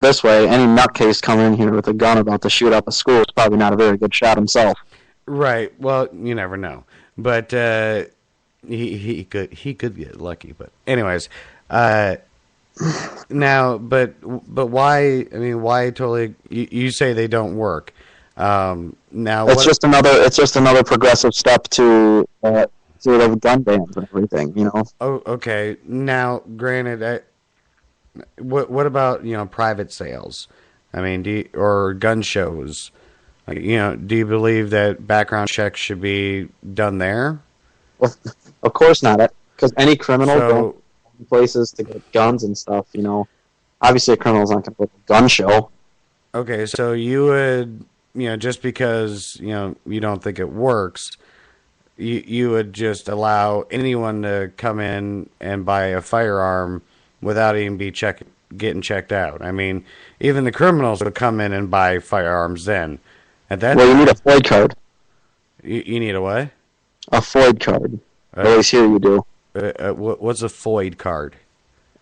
this way: any nutcase coming in here with a gun about to shoot up a school is probably not a very good shot himself. Right. Well, you never know. But he could get lucky. But anyways, now, but why? I mean, why totally? You say they don't work. Now it's just another progressive step to sort of gun bans and everything. You know. Oh, okay. Now, granted, what about private sales? I mean, or gun shows? Like, do you believe that background checks should be done there? Well, of course not, because any criminal goes places to get guns and stuff. Obviously a criminal's not going to go to a gun show. Okay, so you would, just because you don't think it works, you would just allow anyone to come in and buy a firearm without even getting checked out. I mean, even the criminals would come in and buy firearms then. At that you need a FOID card. You need a what? A FOID card. At least here you do. What's a FOID card?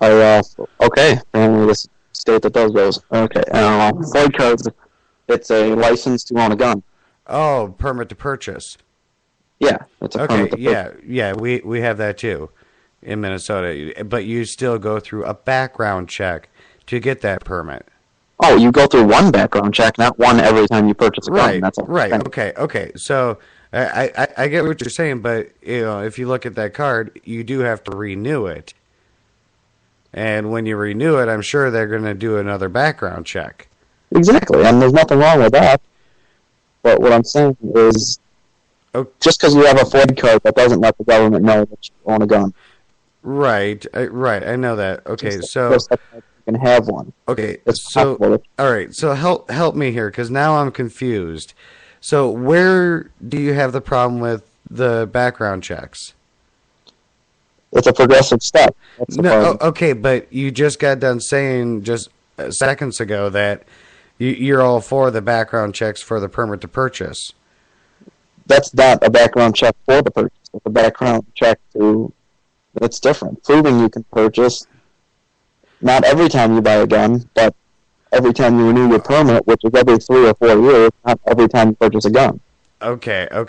Okay. Apparently this state that does those. Okay. FOID cards, it's a license to own a gun. Oh, permit to purchase. Yeah. It's a permit to purchase. Yeah, we have that too in Minnesota. But you still go through a background check to get that permit. Oh, you go through one background check, not one every time you purchase a gun. That's all. Right. Okay. So I get what you're saying, but if you look at that card, you do have to renew it. And when you renew it, I'm sure they're going to do another background check. Exactly, and there's nothing wrong with that. But what I'm saying is, just because you have a FOID card, that doesn't let the government know that you own a gun. Right. I know that. Okay, Just you can have one. Okay, all right. So help me here, because now I'm confused. So where do you have the problem with the background checks? It's a progressive step. No, okay, but you just got done saying just seconds ago that you're all for the background checks for the permit to purchase. That's not a background check for the purchase. It's a background check that's different. Proving you can purchase, not every time you buy a gun, but every time you renew your permit, which is every 3 or 4 years, not every time you purchase a gun. Okay, all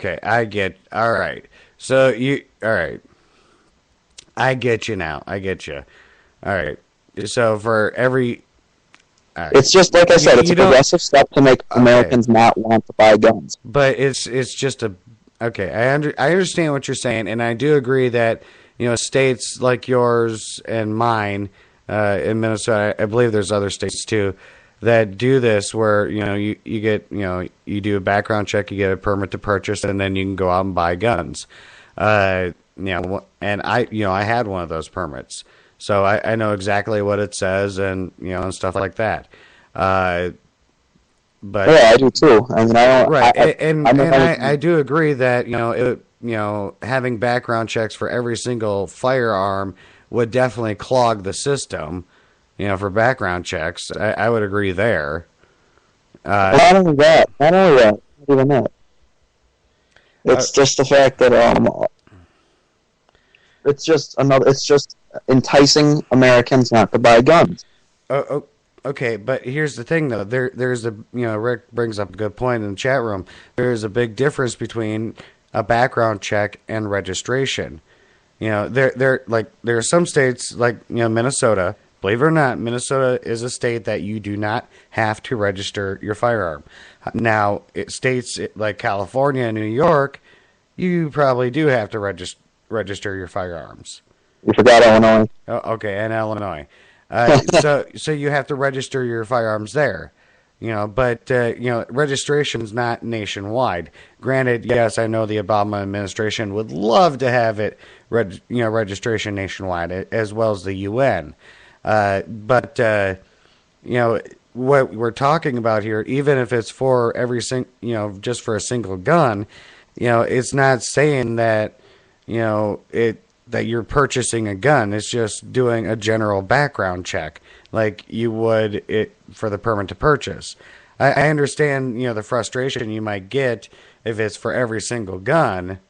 right. So all right. I get you now. I get you. All right. So for every... Right. It's just, like I said, it's a progressive step to make Americans not want to buy guns. But it's just a... Okay, I understand what you're saying, and I do agree that, states like yours and mine in Minnesota, I believe there's other states too, that do this where, you get, you do a background check, you get a permit to purchase, and then you can go out and buy guns. And I had one of those permits, so I know exactly what it says and and stuff like that. But yeah, I do too. I mean, I do agree that having background checks for every single firearm would definitely clog the system. For background checks, I would agree there. Not only that, not even that. It's just the fact that it's just enticing Americans not to buy guns. Okay, but here's the thing though. There's a Rick brings up a good point in the chat room. There's a big difference between a background check and registration. There are some states like Minnesota. Believe it or not, Minnesota is a state that you do not have to register your firearm. Now, states like California and New York, you probably do have to register your firearms. You forgot Illinois. Oh, okay, and Illinois. So you have to register your firearms there. But registration is not nationwide. Granted, yes, I know the Obama administration would love to have it, registration nationwide, as well as the UN. But what we're talking about here, even if it's for just for a single gun, it's not saying that, that you're purchasing a gun. It's just doing a general background check like you would it for the permit to purchase. I understand, the frustration you might get if it's for every single gun,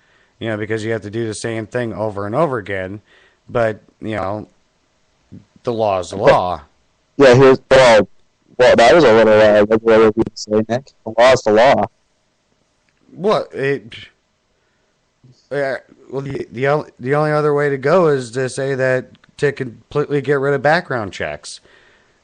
because you have to do the same thing over and over again. But, the law is the law. Yeah, Well, that was a little regular of you to say, Nick. The law is the law. What? Well, the only other way to go is to say that to completely get rid of background checks.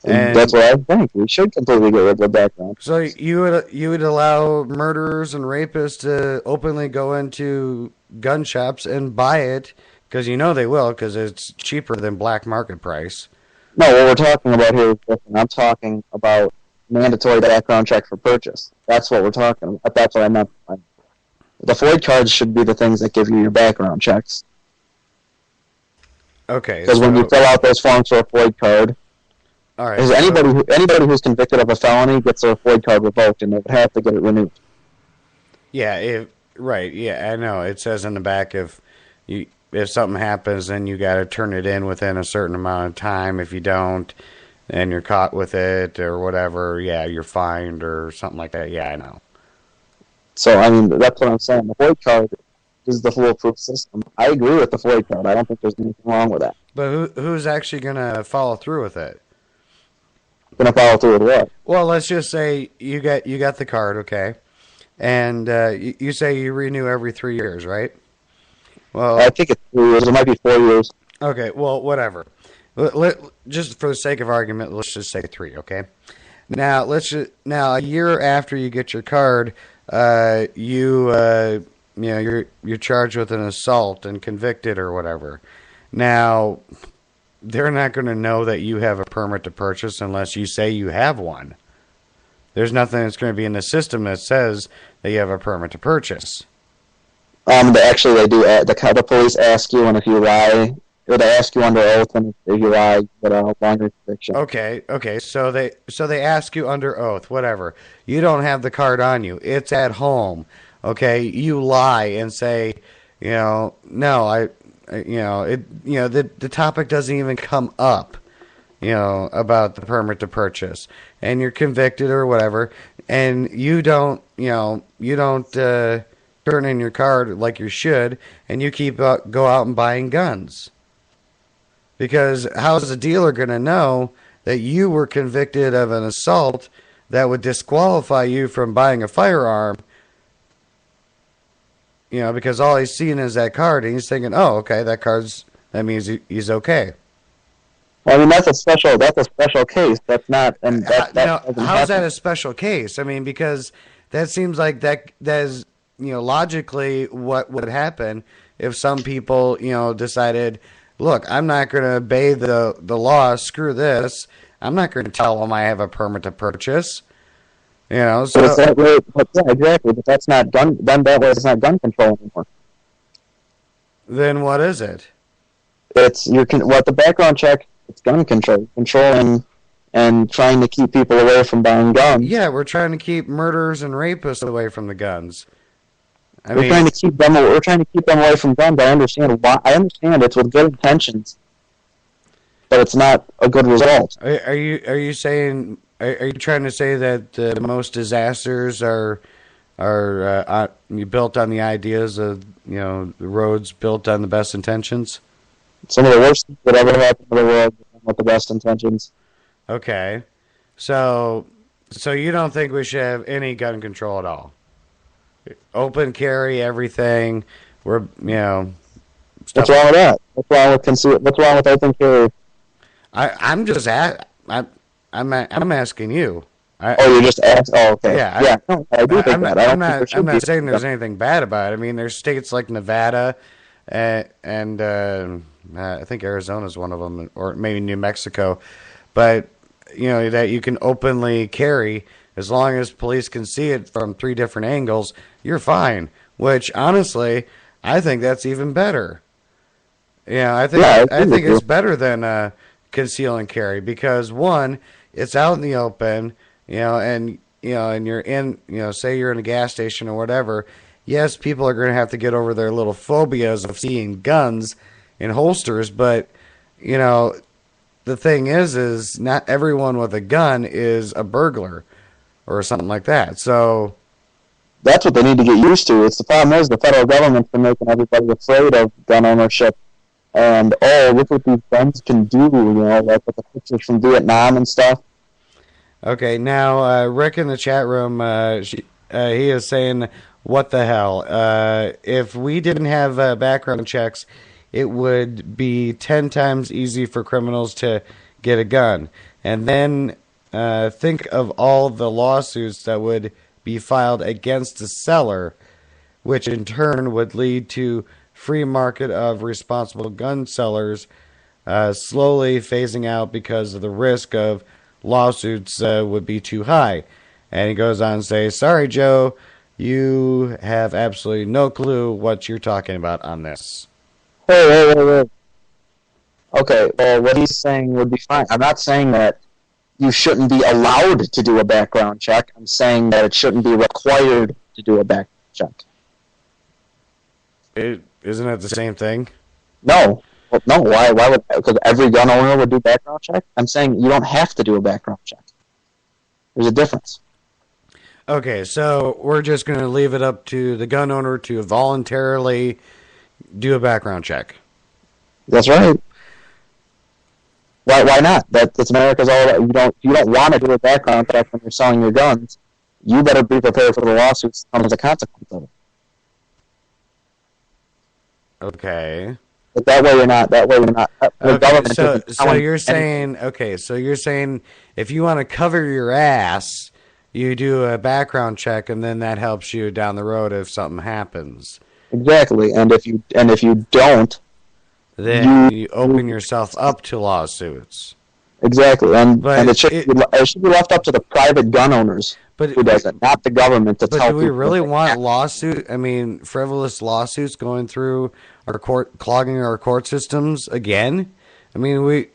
And that's what I think. We should completely get rid of the background. So you would allow murderers and rapists to openly go into gun shops and buy it because you know they will because it's cheaper than black market price. No, what we're talking about here is different. I'm talking about mandatory background check for purchase. That's what we're talking about. That's what I meant. The FOID cards should be the things that give you your background checks. Okay. Because when you fill out those forms for a FOID card, all right, because anybody who's convicted of a felony gets their FOID card revoked, and they would have to get it renewed. Yeah, right. Yeah, I know. It says in the back if something happens, then you got to turn it in within a certain amount of time. If you don't, and you're caught with it or whatever, yeah, you're fined or something like that. Yeah, I know. So, I mean, that's what I'm saying. The FOID card is the foolproof system. I agree with the FOID card. I don't think there's anything wrong with that. But who's actually going to follow through with it? Going to follow through with what? Well, let's just say you got the card, okay, and you say you renew every 3 years, right? Well, I think it's 3 years. It might be 4 years. Okay, well, whatever. Just for the sake of argument, let's just say 3, okay? Now, a year after you get your card, you're charged with an assault and convicted or whatever. Now, they're not going to know that you have a permit to purchase unless you say you have one. There's nothing that's going to be in the system that says that you have a permit to purchase. They do. The police ask you, and if you lie, or they ask you under oath, and if you lie, you get a longer conviction. Okay. So they ask you under oath, whatever. You don't have the card on you. It's at home. Okay, you lie and say, no, the topic doesn't even come up, about the permit to purchase, and you're convicted or whatever, and you don't turn in your card like you should, and you go out and buying guns. Because how's the dealer going to know that you were convicted of an assault that would disqualify you from buying a firearm? Because all he's seeing is that card, and he's thinking, "Oh, okay, that means he's okay." Well, I mean, that's a special case. That's not, and how's that a special case? I mean, because that seems like that is, logically what would happen if some people, decided, look, I'm not going to obey the law. Screw this. I'm not going to tell them I have a permit to purchase. So it's that way, yeah, exactly. But that's not done that way. It's not gun control anymore. Then what is it? It's the background check. It's gun control, controlling and trying to keep people away from buying guns. Yeah, we're trying to keep murderers and rapists away from the guns. We're trying to keep them away from guns. I understand why. I understand it's with good intentions, but it's not a good result. Are you saying? Are you trying to say that most disasters are built on the ideas of the roads built on the best intentions? Some of the worst things that ever happened to the world with the best intentions. Okay, so you don't think we should have any gun control at all? Open carry, everything. What's wrong with that? What's wrong with open carry? I'm asking you. You just asked? Oh, okay. Yeah. No, I do think that. I'm not saying there's anything bad about it. I mean, there's states like Nevada and I think Arizona's one of them, or maybe New Mexico. But, that you can openly carry as long as police can see it from 3 different angles, you're fine. Which, honestly, I think that's even better. I think it's better than conceal and carry because, one, it's out in the open, and you're in, say you're in a gas station or whatever. Yes, people are going to have to get over their little phobias of seeing guns in holsters, but, the thing is not everyone with a gun is a burglar or something like that. So that's what they need to get used to. It's the problem is the federal government's been making everybody afraid of gun ownership. And, look what these guns can do, like with the pictures from Vietnam and stuff. Okay, now Rick in the chat room, he is saying, "What the hell? If we didn't have background checks, it would be 10 times easy for criminals to get a gun." And then think of all the lawsuits that would be filed against the seller, which in turn would lead to free market of responsible gun sellers slowly phasing out because of the risk of lawsuits would be too high. And he goes on to say, "Sorry, Joe, you have absolutely no clue what you're talking about on this." Hey. Okay, well, what he's saying would be fine. I'm not saying that you shouldn't be allowed to do a background check. I'm saying that it shouldn't be required to do a background check. Isn't it the same thing? No. Well, no, why would, because every gun owner would do background check? I'm saying you don't have to do a background check. There's a difference. Okay, so we're just going to leave it up to the gun owner to voluntarily do a background check. That's right. Why not? That's America's all about. You don't want to do a background check when you're selling your guns. You better be prepared for the lawsuits that come as a consequence of it. Okay. But that way you're not. The Okay, government. so you're saying, if you want to cover your ass, you do a background check, and then that helps you down the road if something happens. Exactly, and if you don't, then you open yourself up to lawsuits. Exactly, and it should be left up to the private gun owners who does it, not the government to tell people. But do we really want frivolous lawsuits going through our clogging our court systems again? I mean, we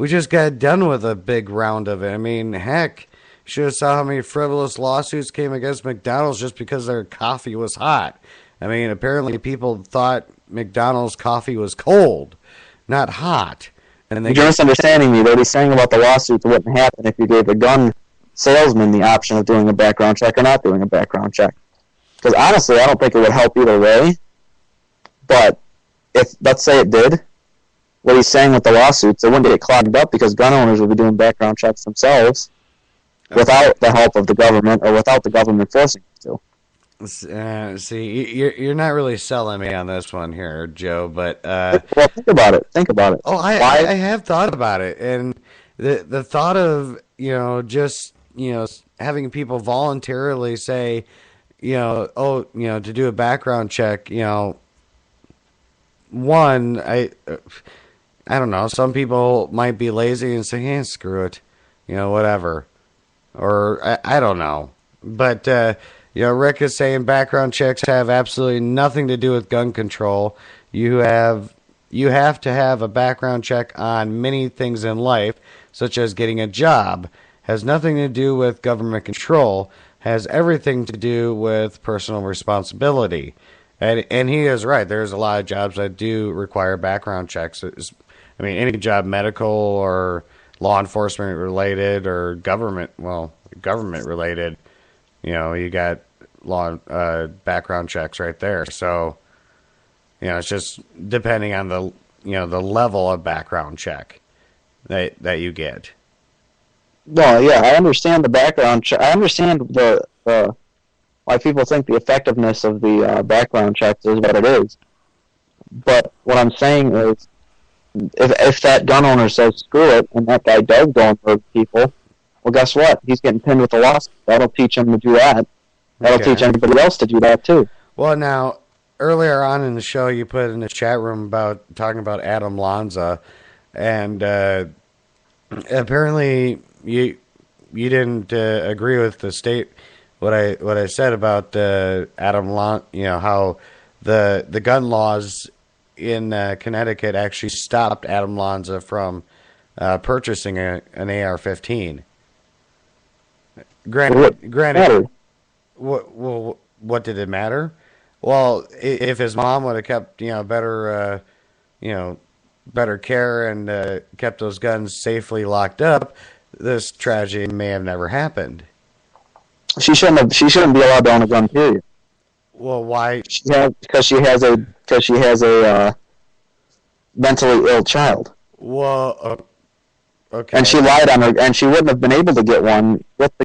just got done with a big round of it. I mean, heck, you should have saw how many frivolous lawsuits came against McDonald's just because their coffee was hot. I mean, apparently people thought McDonald's coffee was cold, not hot. And you're misunderstanding me. What he's saying about the lawsuits wouldn't happen if you gave the gun salesman the option of doing a background check or not doing a background check. Because honestly, I don't think it would help either way. But if, let's say it did, what he's saying with the lawsuits, it wouldn't get clogged up because gun owners would be doing background checks themselves without the help of the government or without the government forcing them to. See, you're not really selling me on this one here, Joe. But well, think about it. Oh, I have thought about it, and the thought of just having people voluntarily say, to do a background check. One, I don't know. Some people might be lazy and say, "Hey, screw it," whatever, or I don't know, but. Rick is saying background checks have absolutely nothing to do with gun control. You have to have a background check on many things in life, such as getting a job. Has nothing to do with government control. Has everything to do with personal responsibility. And he is right. There's a lot of jobs that do require background checks. Any job, medical or law enforcement related or government related. You got background checks right there. So, it's just depending on the level of background check that you get. Well, yeah, I understand the background check. I understand the why people think the effectiveness of the background checks is what it is. But what I'm saying is, if that gun owner says screw it, and that guy does go and murder people, well, guess what? He's getting pinned with a lawsuit. That'll teach him to do that. That'll teach anybody else to do that, too. Well, now, earlier on in the show, you put in the chat room talking about Adam Lanza, and apparently you didn't agree with what I said about Adam Lanza, how the gun laws in Connecticut actually stopped Adam Lanza from purchasing an AR-15. Granted. What did it matter? Well, if his mom would have kept better care and kept those guns safely locked up, this tragedy may have never happened. She shouldn't be allowed to own a gun. Period. Well, why? Because she has a mentally ill child. Well, Okay. And she lied on her, and she wouldn't have been able to get one with the